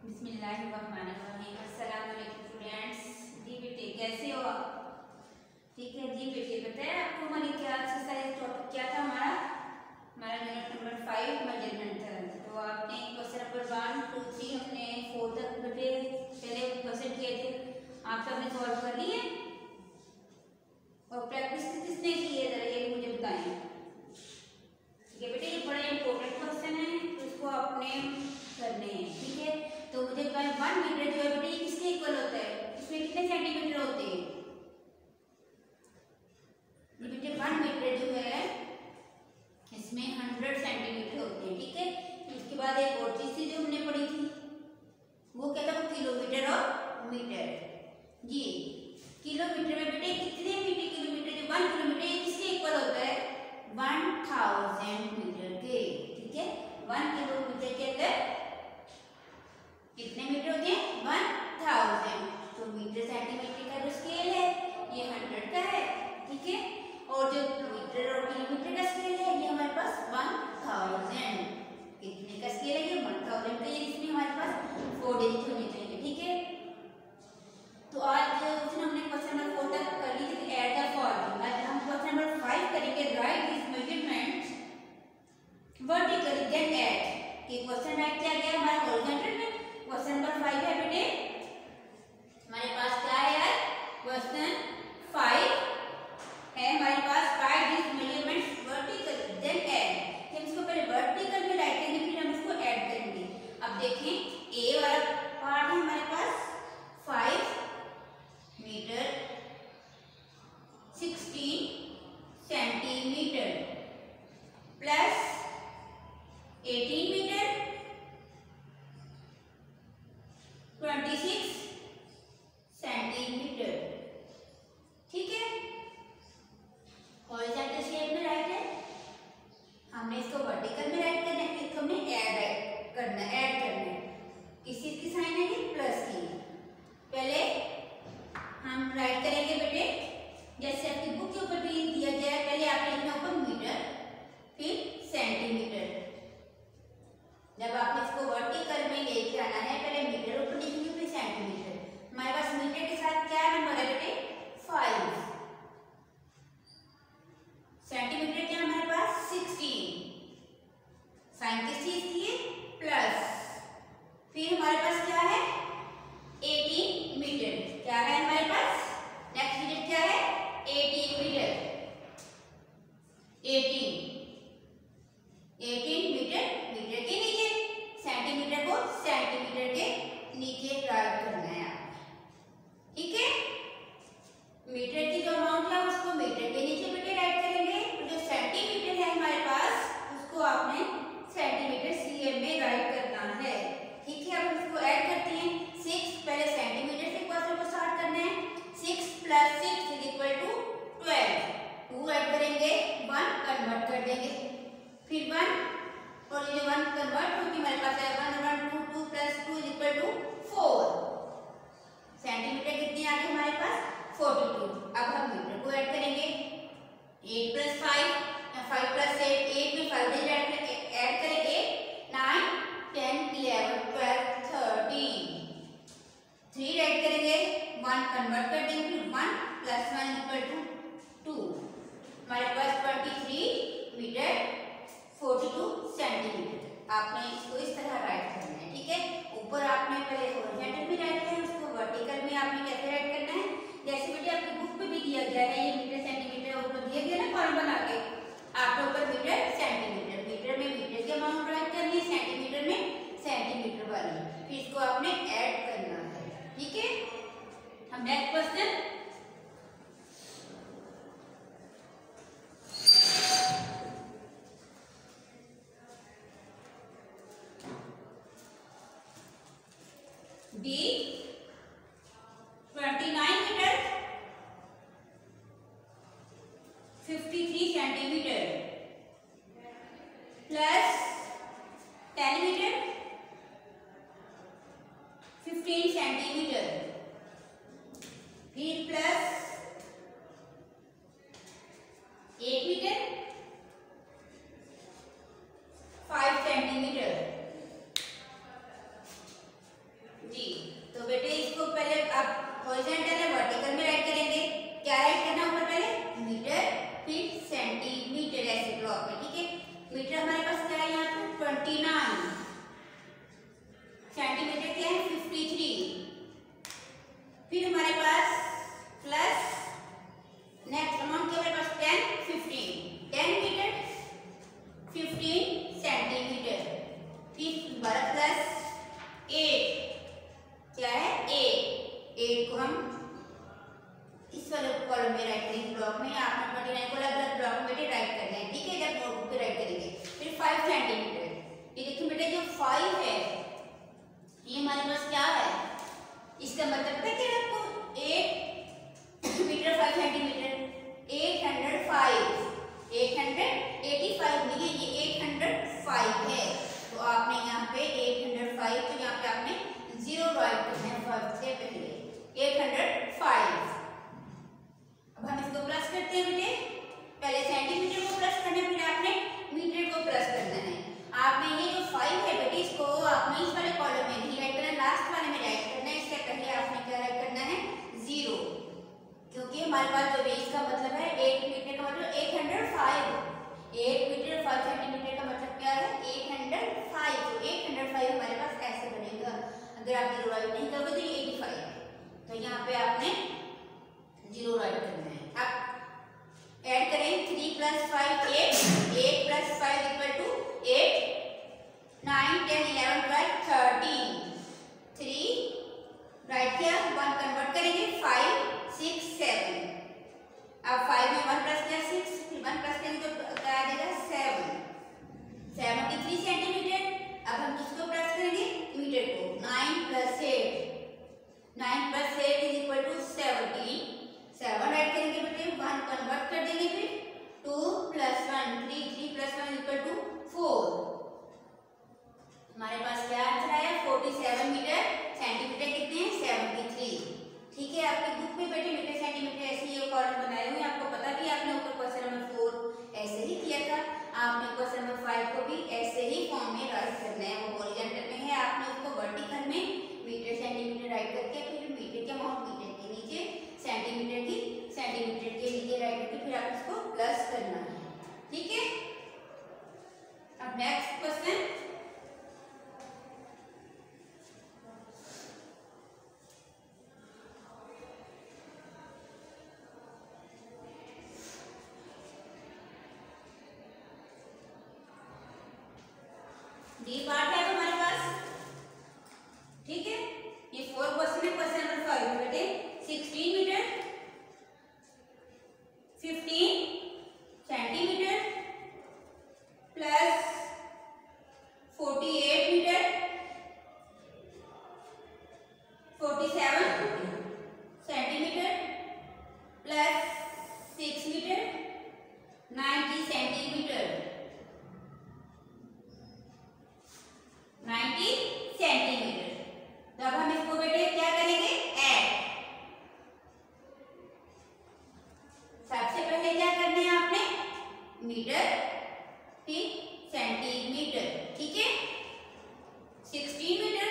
बिस्मिल्लाहिर्रहमानिर्रहीम। अस्सलाम वालेकुम स्टूडेंट्स। जी बेटे कैसे हो आप? ठीक है जी बेटे, पता है आपको हमारी क्या एक्सरसाइज टॉपिक क्या था? हमारा यूनिट नंबर 5 मेजरमेंट था। तो आपने क्वेश्चन नंबर 1 2 3 अपने 4 तक बेटे पहले क्वेश्चन किए थे, आप सबने सॉल्व कर लिए और प्रैक्टिस किसने की है जरा ये मुझे बताएं। ठीक है बेटे, ये बड़ा इंपॉर्टेंट क्वेश्चन है तो इसको आपने करने हैं। ठीक है, तो मुझे बताएं 1 मीटर जो है बेटे किसके इक्वल होता है? इसमें कितने सेंटीमीटर होते हैं? ये बेटे 1 मीटर जो है इसमें 100 सेंटीमीटर होते हैं। ठीक है, इसके बाद एक और चीज थी जो हमने पढ़ी थी, वो क्या था? वो किलोमीटर और मीटर। जी, किलोमीटर में बेटे कितने मीटर किलोमीटर जो 1 किलोमीटर किसके इक्वल होता है? 1000 मीटर के। ठीक है, 1 किलोमीटर के अंदर कितने मीटर होते हैं? 1000। तो मीटर सेंटीमीटर का जो स्केल है ये 100 का है। ठीक है, और जो मीटर और किलोमीटर का स्केल है ये हमारे पास 1000। कितने का स्केल है? ये 1000 का। ये इसमें हमारे पास 4 डिजिट होने चाहिए। ठीक है, तो आज क्वेश्चन हमने क्वेश्चन नंबर 4 तक कर ली थी, ऐड द फॉलोइंग। आज हम क्वेश्चन नंबर 5 करेंगे, write this measurements vertically then add. कि क्वेश्चन राइट किया गया हमारा हॉरिजॉन्टल में। क्वेश्चन नंबर 5 है बेटे हमारे पास क्या है यार? क्वेश्चन 5 है हमारे पास, write this measurements vertically then add. हम इसको पहले वर्टिकल में राइट करेंगे फिर हम इसको ऐड करेंगे। अब देखें ए वाला पार्ट है हमारे पास 5 metre 16 centimetre plus 18 metre 26 centimetre. ठीक है, हॉरिजॉन्टल शेप में राइट है, हमने इसको वर्टिकल में राइट करना है, फिर हमने ऐड करना है। किस चीज की साइन है? ये प्लस की। पहले हम राइट करेंगे बेटे जैसे आपकी बुक के ऊपर भी दिया गया है, पहले आपने लिखना ऊपर मीटर फिर सेंटीमीटर। जब आपने इसको वर्टिकल में लेके आना है, पहले मीटर ऊपर लिखेंगे फिर सेंटीमीटर। हमारे पास मीटर के साथ क्या नंबर है बेटे? 5। सेंटीमीटर क्या हमारे पास? 16। साइन किस चीज की है? प्लस। फिर हमारे पास क्या है? 18 मीटर। क्या है हमारे पास? नेक्स्ट मीटर क्या है? 18 मीटर। 18 मीटर मीटर के नीचे, सेंटीमीटर को सेंटीमीटर के नीचे राइट करना है आप। ठीक है, मीटर की जो अमाउंट है उसको मीटर के नीचे बेटे राइट करेंगे, तो जो सेंटीमीटर है हमारे पास उसको आपने सेंटीमीटर सीएम में राइट करना है। ठीक है, अब इसको ऐड करते हैं। 6 पहले सेंटीमीटर से क्वेश्चन को स्टार्ट करना है। 6 + 6 = 12। 2 ऐड करेंगे, 1 कन्वर्ट कर देंगे, फिर 1 और ये 1 कन्वर्ट होगी हमारे पास है 1 1 2 2 + 2 = 4। सेंटीमीटर कितने आ गए हमारे पास? 42। अब हम मीटर को ऐड करेंगे। 8 + 5 या 5 + 8, 8 में 5 डिजिट ऐड करेंगे। 9 10 11 12 13। 3 ऐड करेंगे, 1 कन्वर्ट कर देंगे, फिर 1 + 1 = 2। हमारे पास 23 मीटर 42 सेंटीमीटर। आपने इसको इस तरह राइट करना है। ठीक है, ऊपर आपने पहले हॉरिजॉन्टल में राइट किया है, उसको वर्टिकल में आपने कैसे राइट करना है? जैसे बेटे आपकी बुक पे भी दिया गया है, ये मीटर सेंटीमीटर ऊपर दिया गया ना कॉलम बना के, आपके ऊपर मीटर सेंटीमीटर, मीटर में मीटर की अमाउंट राइट करनी है, सेंटीमीटर में सेंटीमीटर वाली, फिर इसको आपने ऐड करना है। ठीक है, हम next question D 29 metre 53 centimetre plus 10 metre 15 centimetre, फिर प्लस 8 मीटर 5 सेंटीमीटर 8 क्या है 8 को हम इस वाले कॉलम में राइट करेंगे ब्लॉक में। आपने 29 को अलग अलग ब्लॉक में बेटे राइट करना है, ठीक है, जब नोटबुक पे राइट करेंगे। फिर 5 सेंटीमीटर, ये देखिए बेटे जो 5 है ये हमारे पास क्या है, इसका मतलब पता क्या है आपको, 8 मीटर 5 सेंटीमीटर 805 885 नहीं है, ये 805 है। तो आपने यहाँ पे 805, तो यहाँ पे आपने 0 राइट करना है 5 से पहले 805। अब हम इसको प्लस करते हैं बेटे, पहले सेंटीमीटर को प्लस करना है, फिर आपने मीटर को प्लस करना है। आपने ये जो 5 है बेटे इसको आपने इस वाले कॉलम में नहीं राइट करना, लास्ट वाले में राइट करना है। इससे पहले आपने क्या राइट करना है 0, क्योंकि हमारे पास जो बेस का मतलब है 8 मीटर का मतलब 805, 8 मीटर 5 सेंटीमीटर का मतलब क्या है 805। तो 805 हमारे पास ऐसे बनेगा, अगर आप 0 राइट नहीं करोगे तो 85 है। तो यहाँ पे आपने 0 राइट करना है। अब ऐड करें 3 + 5 8, 8 + 5 = 8, 9 10 11 12 13, 3 राइट किया, 1 कन्वर्ट करेंगे 5 6 7। अब 5 में 1 प्लस किया 6, फिर 1 प्लस करेंगे तो क्या आ जाएगा 7, 73 सेंटीमीटर। अब हम किसको प्लस करेंगे मीटर को, 9 + 8, 9 + 8 = 17, 7 राइट करेंगे बेटे, 1 कन्वर्ट कर देंगे, फिर 2 + 1 3, 3 + 1 = 4। हमारे पास क्या आंसर आया 47 मीटर। सेंटीमीटर कितने हैं 73, ठीक है। आपकी बुक में बेटे मीटर सेंटीमीटर ऐसे ही कॉलम बनाए हुए हैं, आपको पता भी, आपने ऊपर क्वेश्चन नंबर 4 ऐसे ही किया था। आपने क्वेश्चन नंबर 5 को भी ऐसे ही फॉर्म में राइट करना है, वो हॉरिजॉन्टल में है, आपने उसको वर्टिकल में मीटर सेंटीमीटर राइट करके फिर मीटर के अमाउंट मीटर के नीचे सेंटीमीटर के नीचे राइट करके फिर आप इसको प्लस करना है, ठीक है। अब नेक्स्ट क्वेश्चन, डी पार्ट है हमारे पास, ठीक है। ये 4 क्वेश्चन है। क्वेश्चन नंबर 5 बेटे 16 metre 15 centimetre plus 48 metre 47 centimetre plus 6 metre 90 centimetre 90 centimetre. तो अब हम इसको बेटे क्या करेंगे ऐड। सबसे पहले क्या करना है आपने मीटर फिर सेंटीमीटर, ठीक है। 16 मीटर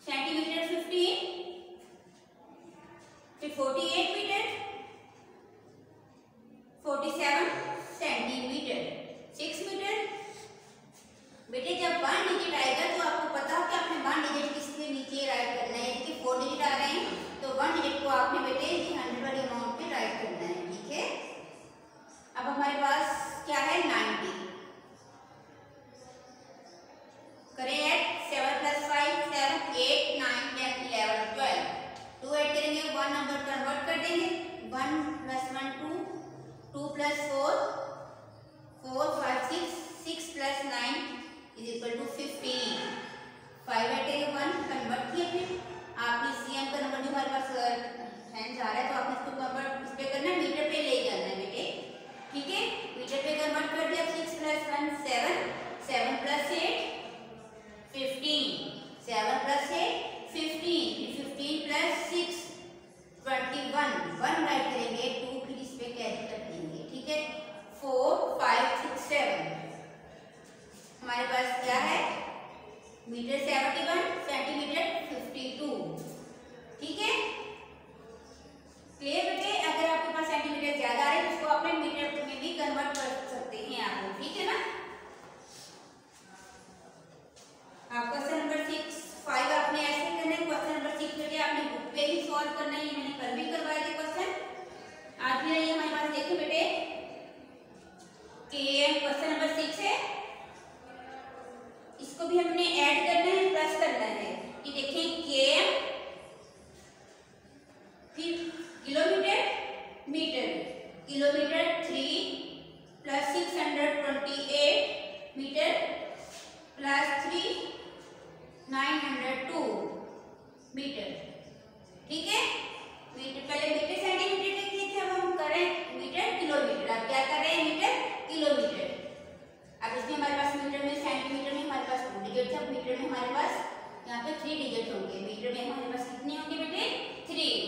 सेंटीमीटर 15, फिर 48 मीटर 47 सेंटीमीटर 6 मीटर। बेटे जब 1 डिजिट आएगा तो आपको पता हो कि आपने 1 डिजिट किसके नीचे राइट करना है, यदि 4 डिजिट आ रहे हैं तो 1 डिजिट को आपने बेटे 100 वाले अमाउंट पे राइट करना है, ठीक है। अब हमारे पास क्या है 90, करें ऐड 7 + 5 7 8 9 10 11 12, 2 ऐड करेंगे, 1 नंबर कन्वर्ट कर देंगे, 1 + 1 2, 2 + 4 4 5 6, 6 + 9 = 15, 5 ऐड करेंगे, 1 कन्वर्ट किया, फिर आपने सीएम का नंबर जो हमारे पास हैंड आ रहा है तो आपने इसको कन्वर्ट इस पे करना है, मीटर पे ले जाना है बेटे, ठीक है। मीटर पे कन्वर्ट कर दिया, 6 + 1 7, 7 + 8 15, 7 + 8 15, 15 + 6 21, 1 राइट करेंगे, 2 फिर इस पे कैरी कर देंगे, ठीक है। 4 5 6 7 हमारे पास क्या है मीटर 71 सेंटीमीटर 52, ठीक है। क्लियर बेटे, अगर आपके पास सेंटीमीटर ज्यादा आ रहे हैं तो उसको अपने मीटर में भी कन्वर्ट कर सकते हैं आप लोग, ठीक है ना। आप क्वेश्चन नंबर 6 5 आपने ऐसे करना है, क्वेश्चन नंबर 6 बेटे आपने बुक पे ही सॉल्व करना है, ये मैंने कल भी करवाए थे क्वेश्चन। आज भी ये हमारे पास देखिए बेटे कि क्वेश्चन नंबर 6 है, इसको भी हमने ऐड करना है प्लस करना 902 मीटर। ठीक है, मीटर पहले मीटर सेंटीमीटर लिखे थे, अब हम करें मीटर किलोमीटर। अब क्या कर रहे हैं, मीटर किलोमीटर। अब इसमें हमारे पास मीटर में सेंटीमीटर में हमारे पास 2 डिजिट थे, मीटर में हमारे पास यहाँ पे 3 डिजिट होंगे। मीटर में हमारे पास कितने होंगे बेटे, 3।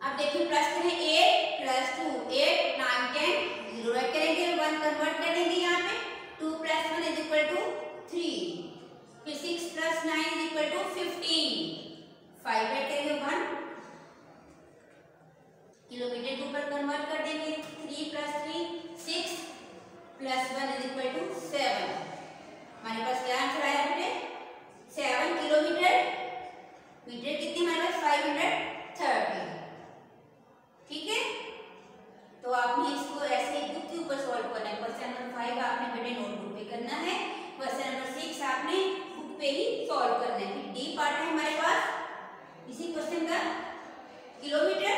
अब देखिए प्लस करें 8 + 2 8 9 10 0 ऐड करेंगे, 1 कन्वर्ट कर देंगे यहाँ पे। 2 + 1 = 3, फिर 6 + 9 = 15, 5 ऐड करेंगे 1 किलोमीटर के ऊपर कन्वर्ट कर देंगे। 3 + 3 6 + 1 = 7। हमारे पास क्या आंसर आया बेटे, 7 किलोमीटर। मीटर कितने हमारे पास 530। ठीक है, तो आपने इसको ऐसे बुक के ऊपर सॉल्व करना है। क्वेश्चन नंबर 5 आपने बेटे नोटबुक पे करना है, क्वेश्चन नंबर 6 आपने बुक पे ही सॉल्व करना है। फिर डी पार्ट है हमारे पास इसी क्वेश्चन का, किलोमीटर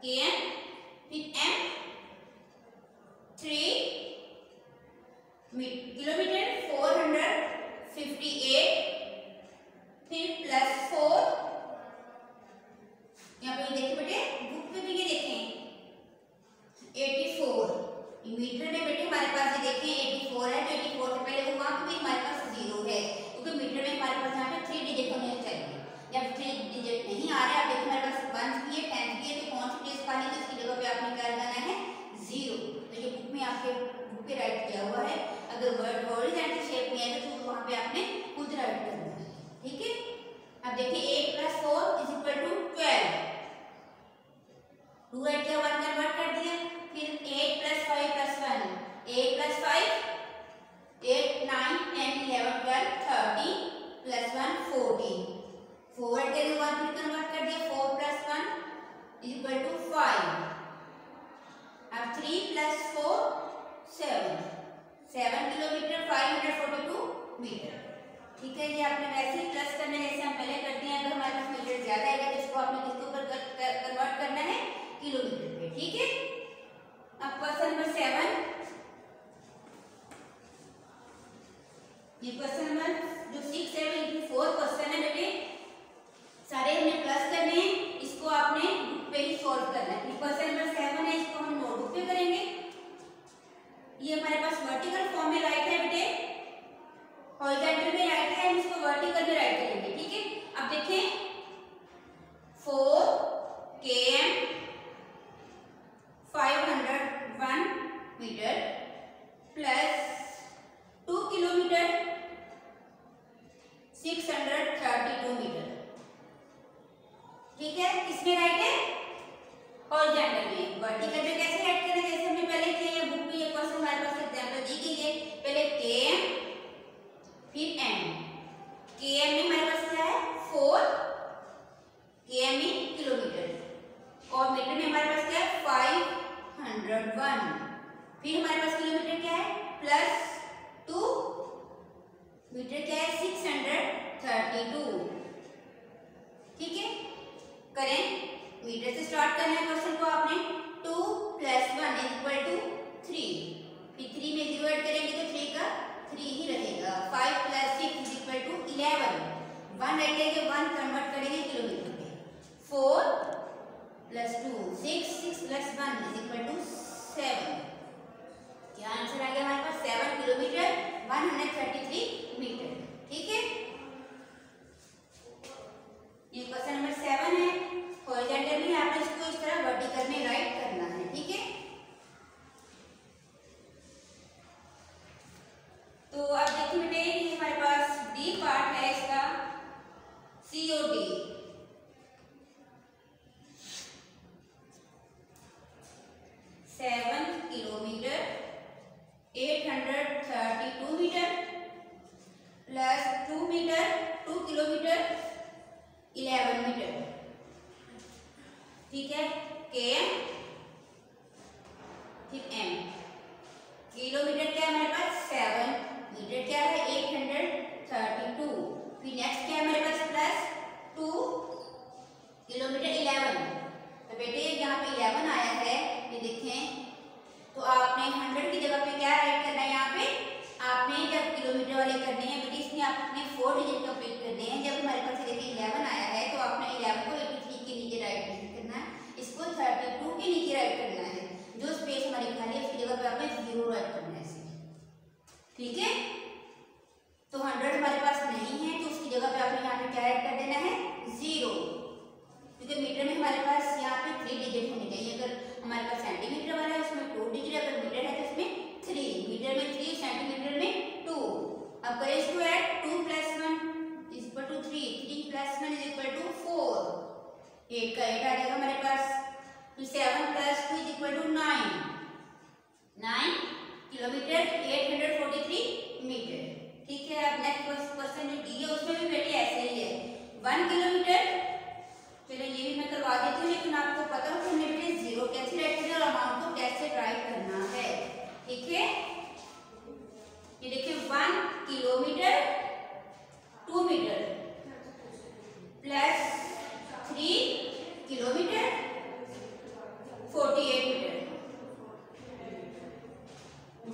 km, फिर m 3 किलोमीटर 458, फिर +4 यहाँ पे देखिए बेटे बुक पे भी ये देखें 84। मीटर में बेटे हमारे पास ये देखिए 84 है, तो 84 से पहले वहाँ पे भी हमारे पास 0 है, क्योंकि मीटर में हमारे पास यहाँ पे 3 डिजिट होने चाहिए। जब 3 डिजिट नहीं आ रहा है, आप देखिए हमारे पास 1 भी है 10 भी है, तो कौन सी प्लेस खाली है, तो इसकी जगह पे आपने क्या लगाना है, 0। तो ये बुक में आपके बुक पे राइट किया हुआ है। अगर वर्ड हॉरिजॉन्टल शेप में है तो वहाँ पे आपने खुद राइट करना है। ठीक है, अब देखिए 8 + 4 = 12, 2 ऐड किया 1 कन्वर्ट कर दिया। फिर 8 + 5 + 1 8 + 5 8 9 10 11 12 13 + 1 14, 4 ऐड करके 1 फिर कन्वर्ट कर दिया। 4 + 1 = 5। अब 3 + 4 7 किलोमीटर 542 मीटर। ठीक है, ये आपने वैसे ही प्लस करना है जैसे हम पहले करते हैं। अगर हमारे पास मीटर ज्यादा आएगा तो इसको आपने किसके ऊपर कन्वर्ट करना है, किलोमीटर पे। ठीक है, अब क्वेश्चन नंबर 7, ये क्वेश्चन नंबर जो 6 7 into 4 क्वेश्चन है बेटे, सारे हमने प्लस करने हैं, इसको आपने बुक पे ही सॉल्व करना है। क्वेश्चन नंबर 7 है, इसको हम नोटबुक पे करेंगे। ये हमारे पास वर्टिकल फॉर्म में राइट है बेटे, हॉरिजॉन्टल में राइट है, हम इसको वर्टिकल में राइट करेंगे। ठीक है, अब देखें 4 km 501 मीटर + 2 किलोमीटर 632 मीटर। ठीक है, किसमें राइट है, हॉरिजॉन्टल में। वर्टिकल में कैसे राइट करें, जैसे हमने पहले किया है, बुक में ये क्वेश्चन हमारे पास एग्जांपल दी गई है। पहले km फिर m, km में हमारे पास क्या है 4 km in किलोमीटर, और मीटर में हमारे पास क्या है 501, फिर हमारे पास किलोमीटर क्या है +2, मीटर क्या है 632। ठीक है, करें, मीटर से स्टार्ट करना है क्वेश्चन को आपने। 2 + 1 = 3, फिर 3 में 0 ऐड करेंगे तो 3 का 3 ही रहेगा। 5 + 6 = 11, 1 ऐड करेंगे 1 कन्वर्ट करेंगे किलोमीटर में। 4 + 2 6 6 + 1 = 7। क्या आंसर आ गया हमारे पास, 7 किलोमीटर 133 मीटर। ठीक है, ये क्वेश्चन नंबर 7 है, हॉरिजॉन्टल में आपने इसको इस तरह वर्टिकल में राइट करना है। ठीक है, तो अब देखिए बेटे ये हमारे पास डी पार्ट है इसका, COD 7 kilometre 832 metre +2 metre 2 kilometre 11 metre. ठीक है, km फिर m, किलोमीटर क्या है हमारे पास 7, मीटर क्या है 832, फिर नेक्स्ट क्या है हमारे पास +2 किलोमीटर 11। तो बेटे यहाँ पे 11 आया है, ये देखें, तो आपने 100 की जगह पे क्या राइट करना है, यहाँ पे आपने जब किलोमीटर वाले करने हैं बेटे इसमें इसमें आपने 4 डिजिट कंप्लीट करने हैं। जब हमारे पास देखिए 11 आया है तो आपने 11 को 83 के नीचे राइट नहीं करना है, इसको 32 के नीचे राइट करना है। जो स्पेस हमारी खाली है उसकी जगह पे आपने 0 राइट करना है इसे, ठीक है। तो 100 हमारे पास नहीं है तो उसकी जगह पे आपने यहाँ पे क्या ऐड कर देना है 0, क्योंकि मीटर में हमारे पास यहाँ पे 3 डिजिट होने चाहिए। अगर हमारे पास सेंटीमीटर वाला है उसमें 2 डिजिट, अगर मीटर है तो इसमें 3, मीटर में 3, सेंटीमीटर में 2। अब करें इसको ऐड, 2 + 1 = 3, 3 + 1 = 4, 8 का 8 आ जाएगा हमारे पास। फिर 7 + 2 = 9 किलोमीटर, 843 मीटर, ठीक है। अब नेक्स्ट क्वेश्चन जो डी है उसमें भी बेटे ऐसे ही है 1 किलोमीटर। चलो ये भी मैं करवा देती हूँ, लेकिन आपको पता हो कि हमने बेटे 0 कैसे राइट करना है और अमाउंट को कैसे राइट करना है, ठीक है। ये देखिए 1 kilometre 2 metre plus 3 kilometre 48 metre.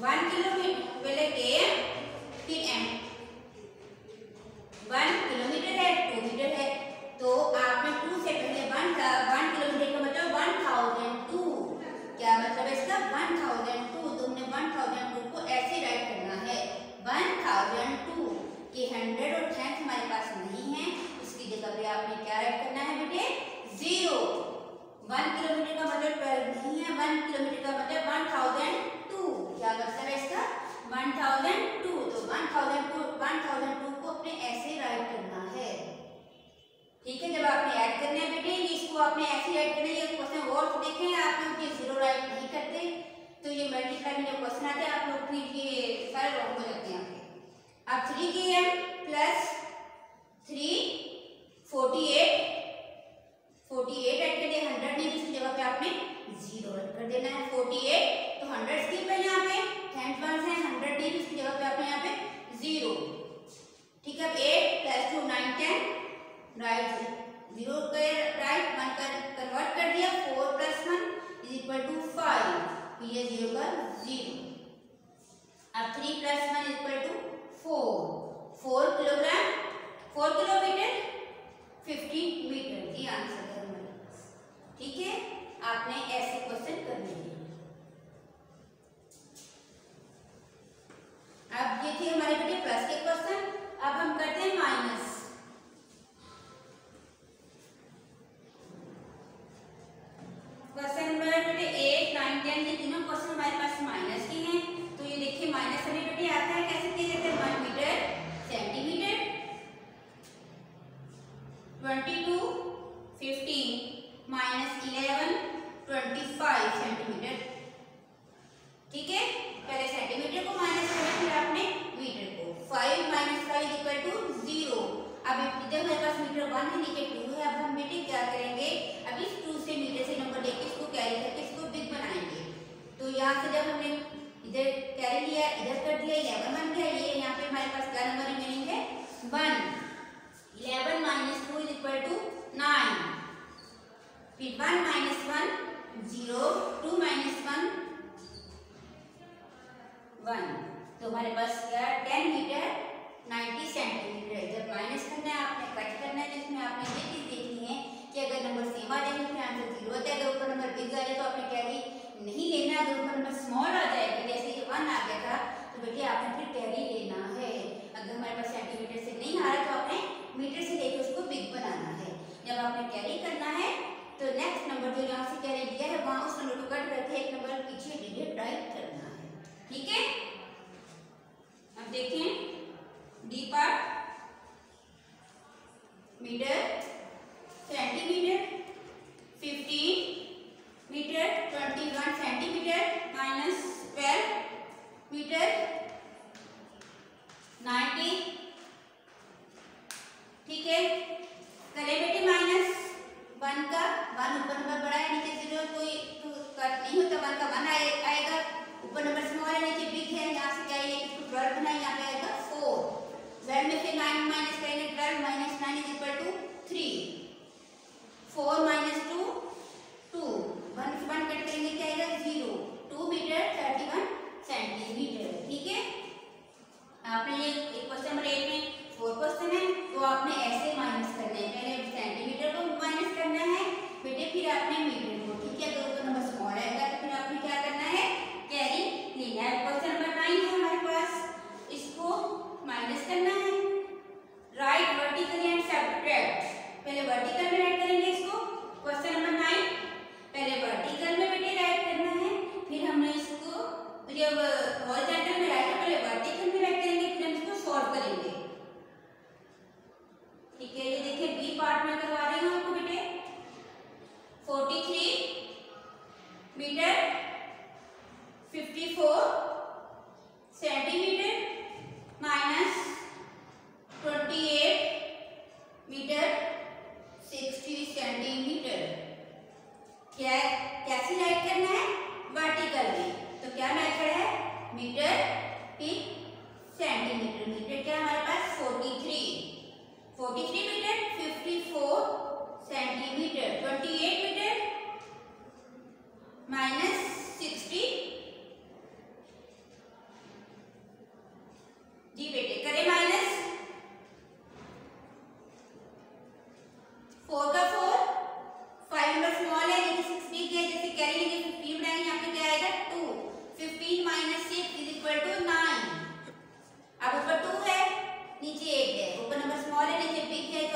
1 kilometre पहले km फिर m, 1 किलोमीटर है 2 मीटर है तो आपने 2 से पहले 1 किलोमीटर का मतलब 1002, क्या मतलब है इसका 1002, तुमने 1002 को ऐसे राइट करना है 1002 के 100 और 10 हमारे पास नहीं है, उसकी जगह पे आपने क्या राइट करना है बेटे 0। 1 किलोमीटर का मतलब 12 नहीं है, 1 किलोमीटर का मतलब 1002, क्या मतलब है इसका 1002, तो 1002 को अपने ऐसे राइट करना है, ठीक है। जब आपने ऐड करना है बेटे इसको आपने ऐसे ऐड करना है। ये क्वेश्चन और देखें आप लोग ये 0 राइट नहीं करते तो ये मल्टीप्लाई में जो क्वेश्चन आते हैं आप लोग फिर ये सारे रॉन्ग हो जाते हैं आपके। अब 3 km प्लस 3 48 ऐड कर दिया, 100 नहीं जिसकी जगह पे आपने 0 ऐड कर देना है। 48 तो 100 स्किप है यहाँ पे, 10 1 है 100 नहीं जिसकी जगह पे आपने यहाँ पे 0, ठीक है। अब 8 + 2 9 10 राइट, 0 का राइट 1 का कन्वर्ट कर दिया, 4 + 1 = 5, ये 0 का 0। अब 3 + 1 = 4 किलोग्राम 4 किलोमीटर 50 मीटर, ये आंसर है हमारे पास, ठीक है। आपने ऐसे क्वेश्चन करने हैं। अब ये थे हमारे बेटे प्लस के क्वेश्चन, अब हम करते हैं माइनस। क्वेश्चन नंबर बेटे 8 9 10 ये तीनों क्वेश्चन हमारे पास माइनस के हैं। तो ये देखिए माइनस हमें बेटे आता है कैसे किया जाता है 1 मीटर सेंटीमीटर, 22 15 -11 25 सेंटीमीटर, ठीक है। पहले सेंटीमीटर को माइनस करें फिर आपने मीटर को, 5 - 5 = 0। अब इधर हमारे पास मीटर 1 है नीचे 2 है। अब हम बेटे क्या करेंगे, अब इस 2 से मीटर से नंबर लेके इसको कैरी करके इसको बिग बनाएंगे। तो यहाँ से जब हमने इधर कैरी लिया इधर कर दिया 11 बन गया, ये यहाँ पे हमारे पास क्या नंबर रिमेनिंग है 1। 11 - 2 = 9, फिर 1 - 1 0, 2 - 1 1, तो हमारे पास क्या 10 मीटर 90 सेंटीमीटर। जब माइनस करना है आपने कट करना है, जिसमें आपने ये चीज देखनी है कि अगर नंबर सेम आ जाएगा फिर आंसर 0 होता है, अगर ऊपर नंबर बिग आ जाए तो आपने कैरी नहीं लेना, अगर ऊपर नंबर स्मॉल आ जाएगा जैसे कि 1 आ गया था तो बेटे आपने फिर कैरी लेना है। अगर हमारे पास सेंटीमीटर से नहीं आ रहा तो आपने मीटर से लेकर उसको बिग बनाना है। जब आपने कैरी करना है तो नेक्स्ट नंबर जो यहाँ से कैरी दिया है वहां उस नंबर को कट करके एक नंबर पीछे डिजिट राइट करना है, ठीक है। अब देखें D part, metre centimetre 15 metre 21 centimetre -12 metre 90, ठीक है। करें बेटे -1 का 1 ऊपर नंबर बड़ा है नीचे 0, कोई कट नहीं होता, 1 का 1 आएगा, ऊपर नंबर स्मॉल है नीचे बिग है, यहाँ से क्या है 12 बनाए, यहाँ पे आएगा 4, 12 में से 9 माइनस करेंगे 12 - 9 = 3, 4 - 2 2, 1 से 1 कट करेंगे क्या आएगा 0, 2 मीटर 31 सेंटीमीटर, ठीक है। आपने ये क्वेश्चन नंबर 8 में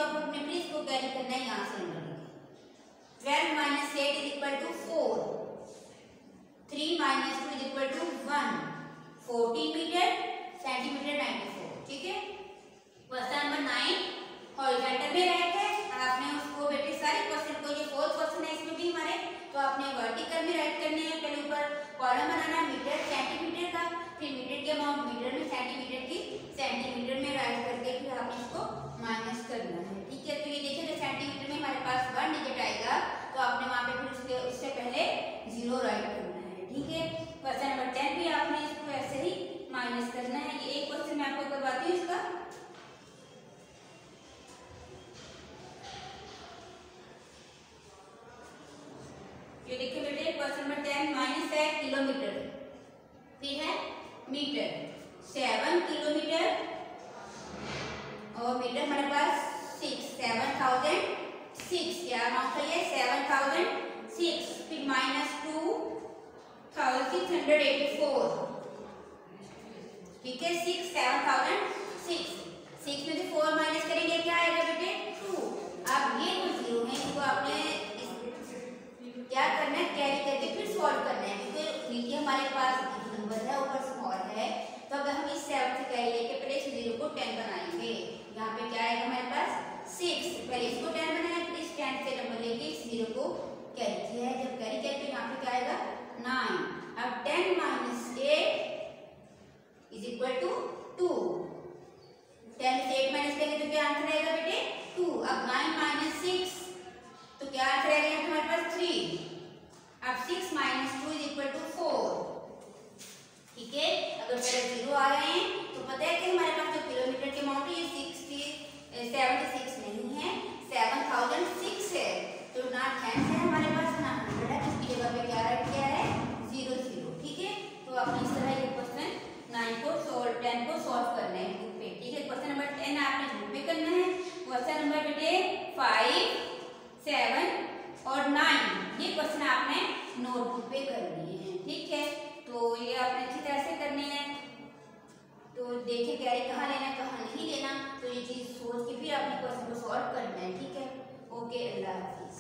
अब अपने फिर इसको कैरी करना है यहाँ से नंबर लेके। 12 minus 8 is equal to 4, 3 minus 2 is equal to 1, 14 metre centimetre 94। ठीक है, क्वेश्चन नंबर 9 हॉरिजॉन्टल में राइट है। आपने उसको बेटे सारे क्वेश्चन को, ये फोर्थ क्वेश्चन है इसमें भी हमारे, तो आपने वर्टिकल में राइट करने हैं। पहले ऊपर कॉलम बनाना है मीटर सेंटीमीटर का, फिर मीटर के अमाउंट मीटर में, सेंटीमीटर की सेंटीमीटर में राइट करके फिर आपने इसको माइनस करना है। ठीक है, तो ये देखिए जब सेंटीमीटर में हमारे पास 1 डिजिट आएगा तो आपने वहां पे फिर उससे पहले 0 राइट करना है। ठीक है, क्वेश्चन नंबर 10 भी आपने इसको ऐसे ही माइनस करना है। ये एक क्वेश्चन मैं आपको करवाती हूँ इसका। ये देखिए बेटे क्वेश्चन नंबर 10 माइनस है किलोमीटर, फिर है मीटर, 7 किलोमीटर और मीटर हमारे पास 6, 7006 क्या अमाउंट है ये 7006, फिर माइनस 2684। ठीक है, 6 7006, 6 में से 4 माइनस करेंगे क्या आएगा बेटे 2। अब ये जो जीरो है इसको आपने क्या करना है, कैरी करके फिर सॉल्व करना है, क्योंकि नीचे हमारे पास नंबर है ऊपर स्मॉल है, तो अगर हम इस 7 से कैरी लेके पहले इस 0 को 10 बनाएंगे। यहाँ पे क्या आएगा हमारे पास 6, पहले इसको 10 बनाना है, फिर इस 10 से नंबर लेके इस 0 को कैरी किया है। जब कैरी किया तो यहाँ पे क्या आएगा 9। अब 10 माइनस 8 इज इक्वल टू 2, 10 से 8 माइनस करेंगे तो क्या आंसर आएगा बेटे 2। अब 9 माइनस 6 तो क्या आंसर आएगा यहाँ पे हमारे पास 3। अब 6 माइनस 2 इज इक्वल टू 4। ठीक है, अगर पहले 0 आ रहे हैं तो पता है कि हमारे पास जो किलोमीटर के अमाउंट है ये 76 नहीं है, 7006 है, तो ना 10 है हमारे पास ना 100 है, इसकी जगह पे क्या राइट किया है 0 0। ठीक है, तो आपने इस तरह ये क्वेश्चन 10 को सॉल्व करना है बुक पे। ठीक है, क्वेश्चन नंबर 10 आपने बुक पे करना है। क्वेश्चन नंबर बेटे 5, 7 और 9 ये क्वेश्चन आपने नोटबुक पे करनी है। ठीक है, तो ये आपने अच्छी तरह से करनी है। तो देखिए कैरी कहाँ लेना कहाँ नहीं लेना, तो ये चीज सोच के फिर आपने क्वेश्चन को सॉल्व करना है। ठीक है, ओके, अल्लाह हाफिज।